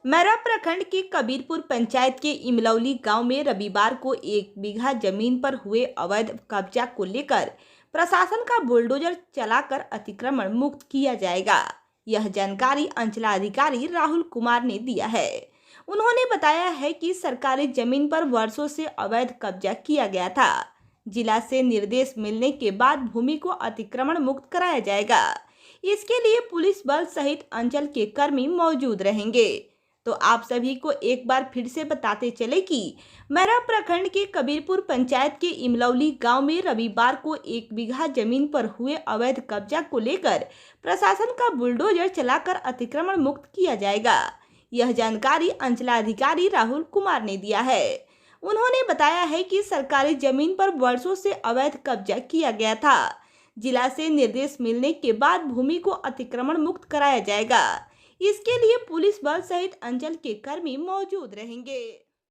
मैरा प्रखंड के कबीरपुर पंचायत के इमलौली गांव में रविवार को 1 बीघा जमीन पर हुए अवैध कब्जा को लेकर प्रशासन का बुलडोजर चलाकर अतिक्रमण मुक्त किया जाएगा। यह जानकारी अंचलाधिकारी राहुल कुमार ने दिया है। उन्होंने बताया है कि सरकारी जमीन पर वर्षों से अवैध कब्जा किया गया था। जिला से निर्देश मिलने के बाद भूमि को अतिक्रमण मुक्त कराया जाएगा। इसके लिए पुलिस बल सहित अंचल के कर्मी मौजूद रहेंगे। तो आप सभी को एक बार फिर से बताते चले कि मैरा प्रखंड के कबीरपुर पंचायत के इमलौली गांव में रविवार को 1 बीघा जमीन पर हुए अवैध कब्जा को लेकर प्रशासन का बुलडोजर चलाकर अतिक्रमण मुक्त किया जाएगा। यह जानकारी अंचलाधिकारी राहुल कुमार ने दिया है। उन्होंने बताया है कि सरकारी जमीन पर वर्षों से अवैध कब्जा किया गया था। जिला से निर्देश मिलने के बाद भूमि को अतिक्रमण मुक्त कराया जाएगा। इसके लिए पुलिस बल सहित अंचल के कर्मी मौजूद रहेंगे।